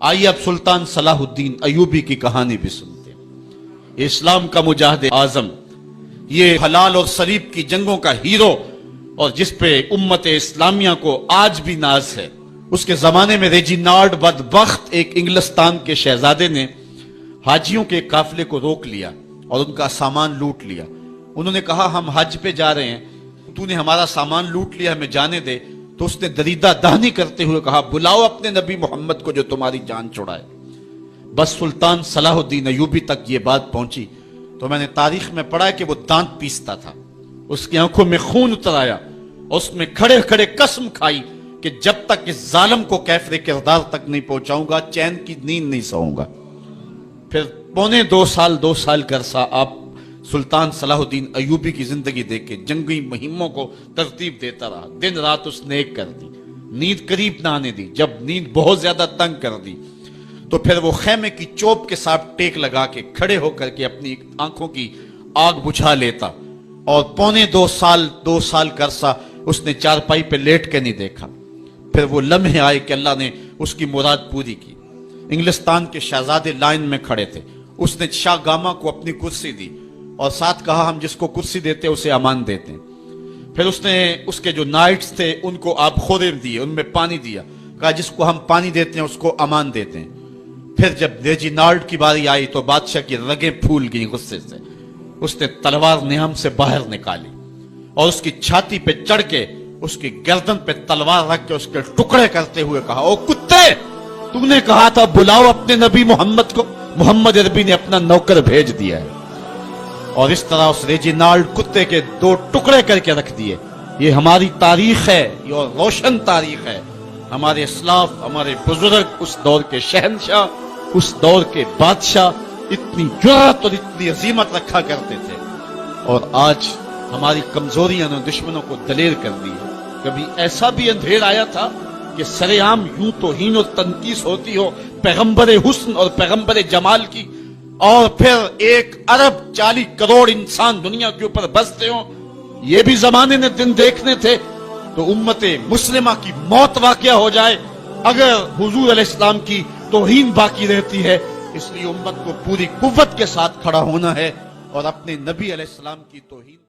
آئیے اب سلطان صلاح الدین ایوبی کی کہانی بھی سنتے ہیں۔ اسلام کا مجاہد اعظم، یہ حلال اور صلیب کی جنگوں کا ہیرو، اور جس پہ امت اسلامیہ کو آج بھی ناز ہے۔ اس کے زمانے میں ریجینالڈ بدبخت ایک انگلستان کے شہزادے نے حاجیوں کے قافلے کو روک لیا اور ان کا سامان لوٹ لیا۔ انہوں نے کہا ہم حج پہ جا رہے ہیں، تو نے ہمارا سامان لوٹ لیا، ہمیں جانے دے۔ تو اس نے دریدہ دہنی کرتے ہوئے کہا بلاؤ اپنے نبی محمد کو جو تمہاری جان چھڑائے۔ بس سلطان صلاح الدین ایوبی تک یہ بات پہنچی تو میں نے تاریخ میں پڑھا کہ وہ دانت پیستا تھا، اس کی آنکھوں میں خون اتر آیا، اس میں کھڑے کھڑے قسم کھائی کہ جب تک اس ظالم کو کیفر کردار تک نہیں پہنچاؤں گا چین کی نیند نہیں سوؤں گا۔ پھر پونے دو سال کا عرصہ آپ سلطان صلاح الدین ایوبی کی زندگی دیکھ کے جنگی مہموں کو ترتیب دیتا رہا، دن رات اس نے ایک کر دی، نیند قریب نہ آنے دی۔ جب نیند بہت زیادہ تنگ کر دی تو پھر وہ خیمے کی چوب کے ساتھ ٹیک لگا کے کھڑے ہو کر کے اپنی آنکھوں کی آگ بجھا لیتا، اور پونے دو سال کا عرصہ اس نے چارپائی پہ لیٹ کے نہیں دیکھا۔ پھر وہ لمحے آئے کہ اللہ نے اس کی مراد پوری کی۔ انگلستان کے شہزادے لائن میں کھڑے تھے، اس نے شاہ گاما کو اپنی کرسی دی اور ساتھ کہا ہم جس کو کرسی دیتے اسے امان دیتے ہیں۔ پھر اس نے اس کے جو نائٹس تھے ان کو آب خورے دیے، ان میں پانی دیا، کہا جس کو ہم پانی دیتے ہیں اس کو امان دیتے ہیں۔ پھر جب ریجینالڈ کی باری آئی تو بادشاہ کی رگیں پھول گئیں غصے سے، اس نے تلوار نیام سے باہر نکالی اور اس کی چھاتی پہ چڑھ کے اس کی گردن پہ تلوار رکھ کے اس کے ٹکڑے کرتے ہوئے کہا او کتے، تو نے کہا تھا بلاؤ اپنے نبی محمد کو، محمد عربی نے اپنا نوکر بھیج دیا ہے۔ اور اس طرح اس ریجینالڈ کتے کے دو ٹکڑے کر کے رکھ دیے۔ یہ ہماری تاریخ ہے، یہ اور روشن تاریخ ہے۔ ہمارے اسلاف، ہمارے بزرگ، اس دور کے شہنشاہ، اس دور کے بادشاہ اتنی جرأت اور اتنی عظیمت رکھا کرتے تھے، اور آج ہماری کمزوریاں نے دشمنوں کو دلیر کر دی ہے۔ کبھی ایسا بھی اندھیر آیا تھا کہ سرے عام یوں توہین اور تنقیص ہوتی ہو پیغمبر حسن اور پیغمبر جمال کی، اور پھر 1.40 ارب انسان دنیا کے اوپر بستے ہوں۔ یہ بھی زمانے نے دن دیکھنے تھے تو امت مسلمہ کی موت واقع ہو جائے اگر حضور علیہ السلام کی توہین باقی رہتی ہے۔ اس لیے امت کو پوری قوت کے ساتھ کھڑا ہونا ہے اور اپنے نبی علیہ السلام کی توہین